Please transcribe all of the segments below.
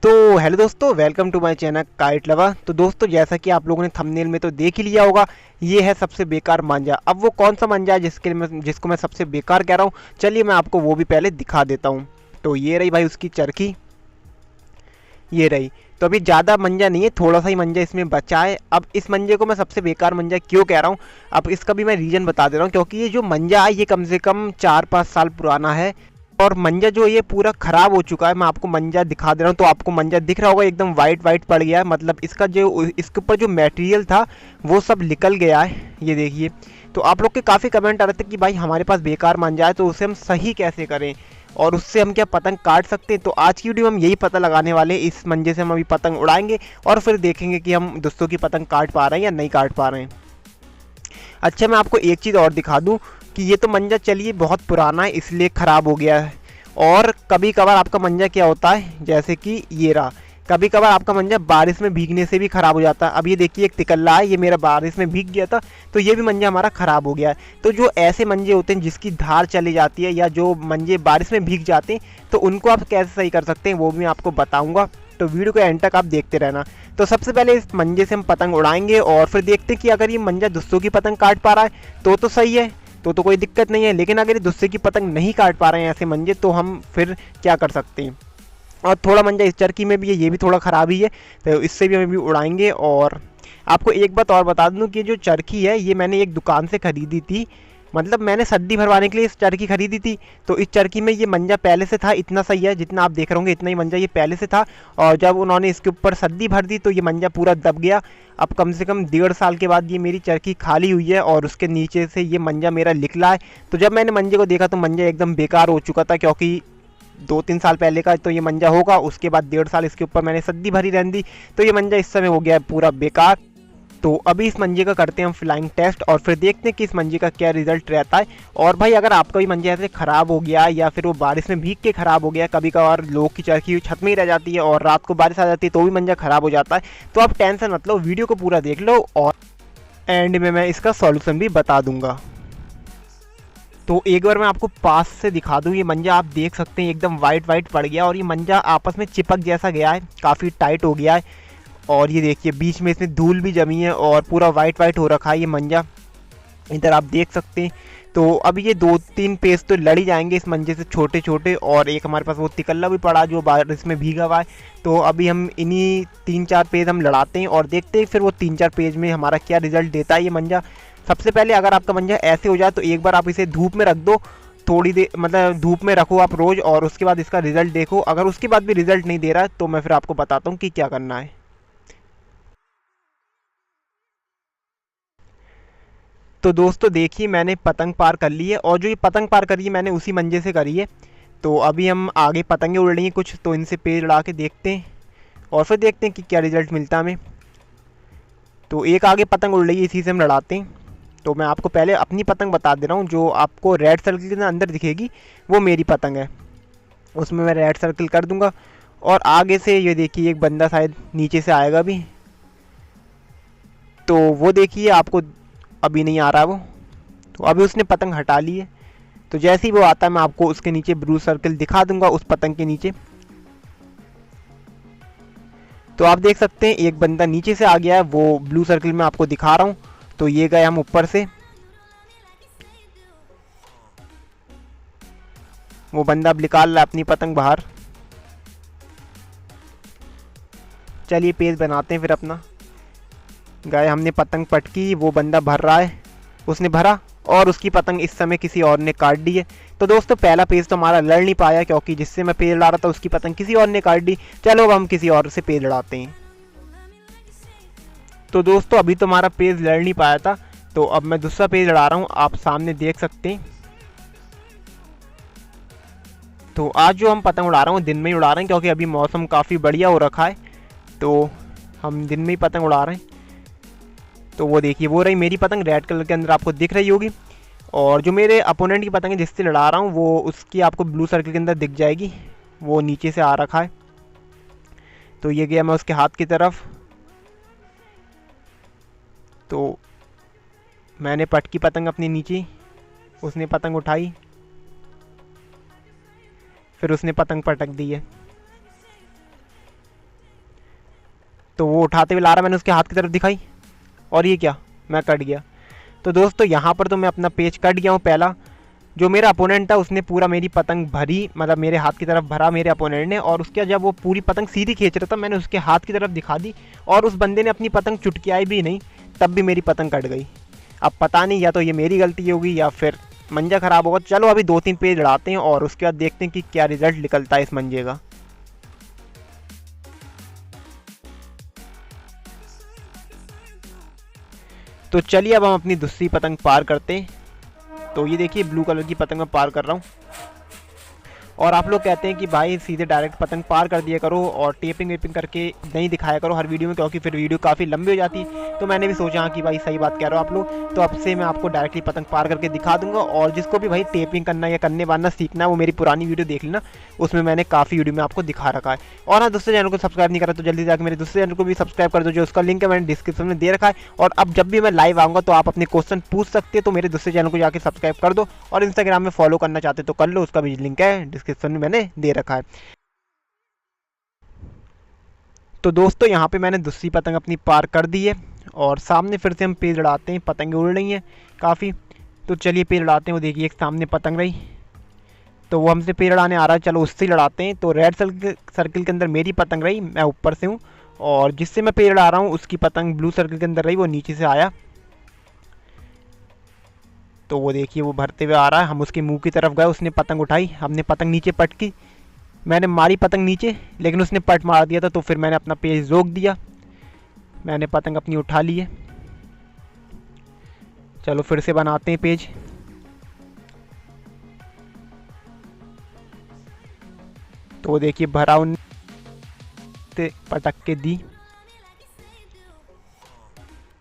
तो हेलो दोस्तों, welcome to my channel kite lover. तो दोस्तों, जैसा कि आप लोगों ने थंबनेल में तो देख ही लिया होगा, ये है सबसे बेकार मांझा। अब वो कौन सा मांझा है जिसको मैं सबसे बेकार कह रहा हूँ, चलिए मैं आपको वो भी पहले दिखा देता हूँ। तो ये रही भाई उसकी चरखी, ये रही। तो अभी ज़्यादा मंजा नहीं है, थोड़ा सा ही मंजा इसमें बचा है। अब इस मंजे को मैं सबसे बेकार मंजा क्यों कह रहा हूँ, अब इसका भी मैं रीज़न बता दे रहा हूँ। क्योंकि ये जो मंजा है ये कम से कम 4-5 साल पुराना है और मंजा जो ये पूरा ख़राब हो चुका है। मैं आपको मंजा दिखा दे रहा हूँ, तो आपको मंजा दिख रहा होगा एकदम वाइट वाइट पड़ गया है। मतलब इसका जो इसके ऊपर जो मटेरियल था वो सब निकल गया है, ये देखिए। तो आप लोग के काफ़ी कमेंट आ रहे थे कि भाई हमारे पास बेकार मंजा है तो उसे हम सही कैसे करें और उससे हम क्या पतंग काट सकते हैं। तो आज की वीडियो में हम यही पता लगाने वाले हैं। इस मंजे से हम अभी पतंग उड़ाएंगे और फिर देखेंगे कि हम दोस्तों की पतंग काट पा रहे हैं या नहीं काट पा रहे हैं। अच्छा, मैं आपको एक चीज़ और दिखा दूं कि ये तो मंजा चलिए बहुत पुराना है इसलिए ख़राब हो गया है। और कभी कभार आपका मंजा क्या होता है, जैसे कि ये रहा, कभी कभार आपका मंजा बारिश में भीगने से भी ख़राब हो जाता है। अब ये देखिए एक तिकल्ला है, ये मेरा बारिश में भीग गया था तो ये भी मंजा हमारा ख़राब हो गया है। तो जो ऐसे मंजे होते हैं जिसकी धार चली जाती है या जो मंजे बारिश में भीग जाते हैं, तो उनको आप कैसे सही कर सकते हैं वो भी मैं आपको बताऊँगा। तो वीडियो को एंड तक आप देखते रहना। तो सबसे पहले इस मंजे से हम पतंग उड़ाएंगे और फिर देखते हैं कि अगर ये मंजा दोस्तों की पतंग काट पा रहा है तो सही है, तो कोई दिक्कत नहीं है। लेकिन अगर ये दूसरे की पतंग नहीं काट पा रहे हैं ऐसे मंजे, तो हम फिर क्या कर सकते हैं। और थोड़ा मंजा इस चरखी में भी है, ये भी थोड़ा ख़राब ही है, तो इससे भी हम भी उड़ाएंगे। और आपको एक बात और बता दूं कि जो चरखी है ये मैंने एक दुकान से ख़रीदी थी। मतलब मैंने सद्दी भरवाने के लिए इस चरखी खरीदी थी। तो इस चरखी में ये मंजा पहले से था, इतना सही है जितना आप देख रहे होंगे, इतना ही मंजा ये पहले से था। और जब उन्होंने इसके ऊपर सद्दी भर दी तो ये मंजा पूरा दब गया। अब कम से कम 1.5 साल के बाद ये मेरी चरखी खाली हुई है और उसके नीचे से ये मंजा मेरा निकला है। तो जब मैंने मंजे को देखा तो मंजा एकदम बेकार हो चुका था, क्योंकि 2-3 साल पहले का तो ये मंजा होगा। उसके बाद 1.5 साल इसके ऊपर मैंने सद्दी भरी रहने दी, तो ये मंजा इस समय हो गया है पूरा बेकार। तो अभी इस मंजे का करते हैं हम फ्लाइंग टेस्ट और फिर देखते हैं कि इस मंजे का क्या रिजल्ट रहता है। और भाई अगर आपका भी मंजा ऐसे ख़राब हो गया या फिर वो बारिश में भीग के ख़राब हो गया, कभी कभार लोग की चरखी छत में ही रह जाती है और रात को बारिश आ जाती है तो भी मंजा ख़राब हो जाता है, तो आप टेंशन मत लो, वीडियो को पूरा देख लो और एंड में मैं इसका सॉल्यूशन भी बता दूंगा। तो एक बार मैं आपको पास से दिखा दूं, ये मंजा आप देख सकते हैं एकदम वाइट वाइट पड़ गया और ये मंजा आपस में चिपक जैसा गया है, काफ़ी टाइट हो गया है। और ये देखिए बीच में इसमें धूल भी जमी है और पूरा वाइट वाइट हो रखा है ये मंजा, इधर आप देख सकते हैं। तो अब ये 2-3 पेज तो लड़ ही जाएंगे इस मंजे से छोटे छोटे। और एक हमारे पास वो तिकल्ला भी पड़ा जो बारिश में भीगा हुआ है। तो अभी हम इन्हीं 3-4 पेज हम लड़ाते हैं और देखते हैं फिर वो 3-4 पेज में हमारा क्या रिजल्ट देता है ये मंजा। सबसे पहले अगर आपका मंजा ऐसे हो जाए तो एक बार आप इसे धूप में रख दो, थोड़ी देर मतलब धूप में रखो आप रोज़, और उसके बाद इसका रिजल्ट देखो। अगर उसके बाद भी रिजल्ट नहीं दे रहा है तो मैं फिर आपको बताता हूँ कि क्या करना है। तो दोस्तों देखिए मैंने पतंग पार कर ली है और जो ये पतंग पार करी है मैंने उसी मंजे से करी है। तो अभी हम आगे पतंगें उड़ रही हैं कुछ, तो इनसे पेड़ उड़ा के देखते हैं और फिर देखते हैं कि क्या रिजल्ट मिलता है हमें। तो एक आगे पतंग उड़ रही है, इसी से हम लड़ाते हैं। तो मैं आपको पहले अपनी पतंग बता दे रहा हूँ, जो आपको रेड सर्कल के अंदर दिखेगी वो मेरी पतंग है, उसमें मैं रेड सर्कल कर दूंगा। और आगे से ये देखिए एक बंदा शायद नीचे से आएगा भी, तो वो देखिए आपको अभी नहीं आ रहा वो, तो अभी उसने पतंग हटा ली है। तो जैसे ही वो आता है मैं आपको उसके नीचे ब्लू सर्कल दिखा दूंगा उस पतंग के नीचे। तो आप देख सकते हैं एक बंदा नीचे से आ गया है, वो ब्लू सर्कल में आपको दिखा रहा हूँ। तो ये गए हम ऊपर से, वो बंदा अब निकाल रहा है अपनी पतंग बाहर। चलिए पेज बनाते हैं फिर अपना। गए हमने पतंग पटकी, वो बंदा भर रहा है, उसने भरा और उसकी पतंग इस समय किसी और ने काट दी है। तो दोस्तों पहला पेज तो हमारा लड़ नहीं पाया, क्योंकि जिससे मैं पेज लड़ा रहा था उसकी पतंग किसी और ने काट दी। चलो अब हम किसी और से पेज लड़ाते हैं। तो दोस्तों अभी तो हमारा पेज लड़ नहीं पाया था, तो अब मैं दूसरा पेज लड़ा रहा हूँ, आप सामने देख सकते हैं। तो आज जो हम पतंग उड़ा रहा हूँ दिन में ही उड़ा रहे हैं, क्योंकि अभी मौसम काफ़ी बढ़िया हो रखा है, तो हम दिन में ही पतंग उड़ा रहे हैं। तो वो देखिए वो रही मेरी पतंग, रेड कलर के अंदर आपको दिख रही होगी। और जो मेरे अपोनेंट की पतंग है जिससे लड़ा रहा हूँ वो उसकी आपको ब्लू सर्कल के अंदर दिख जाएगी, वो नीचे से आ रखा है। तो ये गया मैं उसके हाथ की तरफ, तो मैंने पटकी पतंग अपनी नीचे, उसने पतंग उठाई, फिर उसने पतंग पटक दी है। तो वो उठाते हुए ला रहा, मैंने उसके हाथ की तरफ दिखाई और ये क्या, मैं कट गया। तो दोस्तों यहाँ पर तो मैं अपना पेज कट गया हूँ पहला। जो मेरा अपोनेंट था उसने पूरा मेरी पतंग भरी, मतलब मेरे हाथ की तरफ भरा मेरे अपोनेंट ने, और उसके जब वो पूरी पतंग सीधी खींच रहा था मैंने उसके हाथ की तरफ दिखा दी और उस बंदे ने अपनी पतंग चुटकियाई भी नहीं, तब भी मेरी पतंग कट गई। अब पता नहीं या तो ये मेरी गलती होगी या फिर मंजा ख़राब होगा। चलो अभी 2-3 पेज लड़ाते हैं और उसके बाद देखते हैं कि क्या रिजल्ट निकलता है इस मंजे का। तो चलिए अब हम अपनी दूसरी पतंग पार करते हैं। तो ये देखिए ब्लू कलर की पतंग मैं पार कर रहा हूँ। और आप लोग कहते हैं कि भाई सीधे डायरेक्ट पतंग पार कर दिया करो और टेपिंग वेपिंग करके नहीं दिखाया करो हर वीडियो में, क्योंकि फिर वीडियो काफ़ी लंबी हो जाती है। तो मैंने भी सोचा कि भाई सही बात कह रहे हो आप लोग, तो अब से मैं आपको डायरेक्टली पतंग पार करके दिखा दूंगा। और जिसको भी भाई टेपिंग करना या करने वारना सीखना है वो मेरी पुरानी वीडियो देख लेना, उसमें मैंने काफ़ी वीडियो में आपको दिखा रखा है। और हाँ, दूसरे चैनल को सब्सक्राइब नहीं करा तो जल्दी जाकर मेरे दूसरे चैनल को भी सब्सक्राइब कर दो, जो उसका लिंक है मैंने डिस्क्रिप्शन में दे रखा है। और अब जब भी मैं लाइव आऊँगा तो आप अपने क्वेश्चन पूछ सकते हैं, तो मेरे दूसरे चैनल को जाकर सब्सक्राइब कर दो। और इंस्टाग्राम में फॉलो करना चाहते तो कर लो, उसका भी लिंक है डिस्क्रिप्शन में मैंने दे रखा है। तो दोस्तों यहाँ पे मैंने दूसरी पतंग अपनी पार कर दी है और सामने फिर से हम पेड़ लड़ाते हैं। पतंगें उड़ रही हैं काफ़ी, तो चलिए पेड़ लड़ाते हैं। वो देखिए एक सामने पतंग रही, तो वो हमसे पेड़ लड़ाने आ रहा है, चलो उससे लड़ाते हैं। तो रेड सर्किल के अंदर मेरी पतंग रही, मैं ऊपर से हूँ, और जिससे मैं पेड़ लड़ा रहा हूँ उसकी पतंग ब्लू सर्किल के अंदर रही, वो नीचे से आया। तो वो देखिए वो भरते हुए आ रहा है, हम उसके मुंह की तरफ गए, उसने पतंग उठाई, हमने पतंग नीचे पटकी, मैंने मारी पतंग नीचे, लेकिन उसने पट मार दिया था। तो फिर मैंने अपना पेज रोक दिया, मैंने पतंग अपनी उठा ली है। चलो फिर से बनाते हैं पेज। तो वो देखिए भरा उनसे पटक के दी,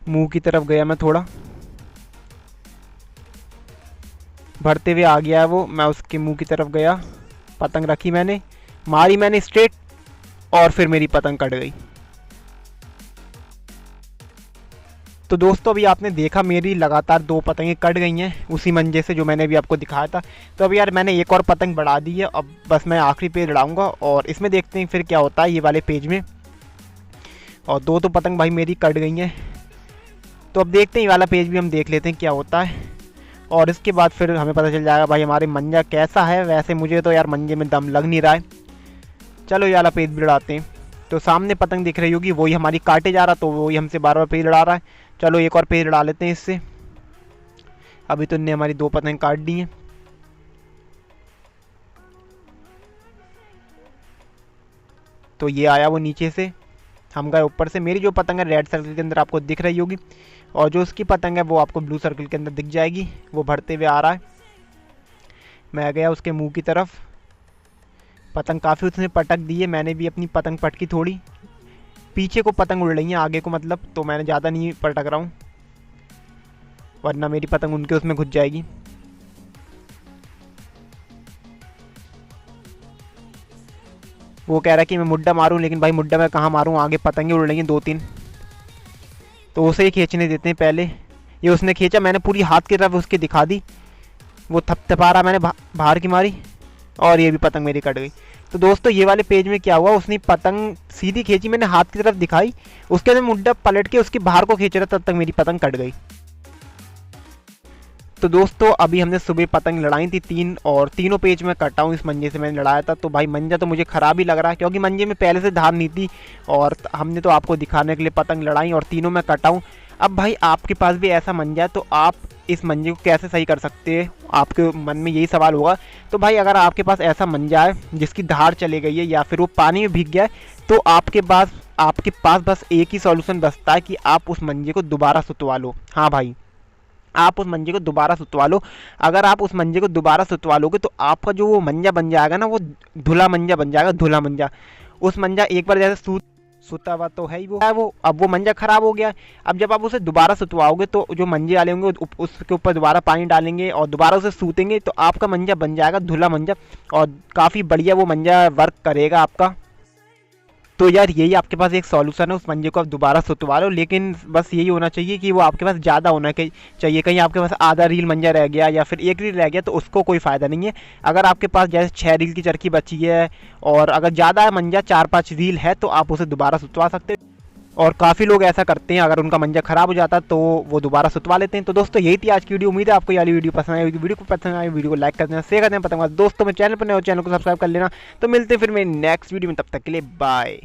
मुंह की तरफ गया मैं थोड़ा, भरते हुए आ गया है वो, मैं उसके मुंह की तरफ गया, पतंग रखी मैंने, मारी मैंने स्ट्रेट, और फिर मेरी पतंग कट गई। तो दोस्तों अभी आपने देखा मेरी लगातार 2 पतंगें कट गई हैं उसी मंजे से जो मैंने अभी आपको दिखाया था। तो अभी यार मैंने एक और पतंग बढ़ा दी है, अब बस मैं आखिरी पेज लड़ाऊंगा और इसमें देखते हैं फिर क्या होता है ये वाले पेज में। और 2 तो पतंग भाई मेरी कट गई हैं, तो अब देखते हैं ये वाला पेज भी हम देख लेते हैं क्या होता है, और इसके बाद फिर हमें पता चल जाएगा भाई हमारे मंजा कैसा है। वैसे मुझे तो यार मंजे में दम लग नहीं रहा है। चलो ये वाला पेज भी लड़ाते हैं। तो सामने पतंग दिख रही होगी, वही हमारी काटे जा रहा, तो वही हमसे बार बार पेज लड़ा रहा है। चलो एक और पेज लड़ा लेते हैं इससे। अभी तो इनने हमारी 2 पतंग काट दी हैं। तो ये आया वो नीचे से, हम गए ऊपर से। मेरी जो पतंग है रेड सर्कल के अंदर आपको दिख रही होगी, और जो उसकी पतंग है वो आपको ब्लू सर्कल के अंदर दिख जाएगी। वो भरते हुए आ रहा है, मैं गया उसके मुंह की तरफ, पतंग काफ़ी उसने पटक दी है, मैंने भी अपनी पतंग पटकी थोड़ी। पीछे को पतंग उड़ रही है आगे को, मतलब तो मैंने ज़्यादा नहीं पटक रहा हूँ, वरना मेरी पतंग उनके उसमें घुस जाएगी। वो कह रहा है कि मैं मुड्डा मारूं, लेकिन भाई मुड्डा मैं कहाँ मारूं, आगे पतंगें उड़ रही हैं 2-3, तो उसे ही खींचने देते हैं पहले। ये उसने खींचा, मैंने पूरी हाथ की तरफ उसके दिखा दी, वो थपथपा रहा, मैंने बाहर की मारी और ये भी पतंग मेरी कट गई। तो दोस्तों ये वाले पेज में क्या हुआ, उसने पतंग सीधी खींची, मैंने हाथ की तरफ दिखाई, उसके बाद मुड्डा पलट के उसके बाहर को खींच रहा, तब तक मेरी पतंग कट गई। तो दोस्तों अभी हमने सुबह पतंग लड़ाई थी 3, और तीनों पेज में कटा हूँ इस मंजे से मैंने लड़ाया था। तो भाई मंजा तो मुझे ख़राब ही लग रहा है, क्योंकि मंजे में पहले से धार नहीं थी, और हमने तो आपको दिखाने के लिए पतंग लड़ाई और तीनों में कटा हूँ। अब भाई आपके पास भी ऐसा मंजा है तो आप इस मंजे को कैसे सही कर सकते हैं, आपके मन में यही सवाल होगा। तो भाई अगर आपके पास ऐसा मंजा है जिसकी धार चली गई है या फिर वो पानी में भीग गया है, तो आपके पास बस एक ही सॉल्यूशन बचता है कि आप उस मंजे को दोबारा सुतवा लो। हाँ भाई, आप उस मंजे को दोबारा सुतवा लो। अगर आप उस मंजे को दोबारा सुतवा लोगे तो आपका जो वो मंजा बन जाएगा ना, वो धुला मंजा बन जाएगा, धुला मंजा। उस मंजा एक बार जैसे सुता हुआ तो है ही वो, अब वो मंजा खराब हो गया। अब जब आप उसे दोबारा सुतवाओगे तो जो मंजे वाले होंगे उसके ऊपर दोबारा पानी डालेंगे और दोबारा उसे सूतेंगे, तो आपका मंजा बन जाएगा धुला मंजा, और काफ़ी बढ़िया वो मंजा वर्क करेगा आपका। तो यार यही आपके पास एक सॉल्यूशन है, उस मंजे को आप दोबारा सुतवा लो, लेकिन बस यही होना चाहिए कि वो आपके पास ज़्यादा होना चाहिए। कहीं आपके पास आधा रील मंजा रह गया या फिर 1 रील रह गया तो उसको कोई फ़ायदा नहीं है। अगर आपके पास जैसे 6 रील की चरखी बची है और अगर ज़्यादा मंजा 4-5 रील है तो आप उसे दोबारा सुतवा सकते हो। और काफ़ी लोग ऐसा करते हैं, अगर उनका मंजा खराब हो जाता तो वो दोबारा सुतवा लेते हैं। तो दोस्तों यही थी आज की वीडियो। उम्मीद है आपको ये वाली वीडियो पसंद आई होगी। वीडियो को पसंद आई वीडियो को लाइक कर देना, शेयर कर देना, पता दोस्तों में चैनल पर नए हो चैनल को सब्सक्राइब कर लेना। तो मिलते हैं फिर मेरे नेक्स्ट वीडियो में, तब तक के लिए बाय।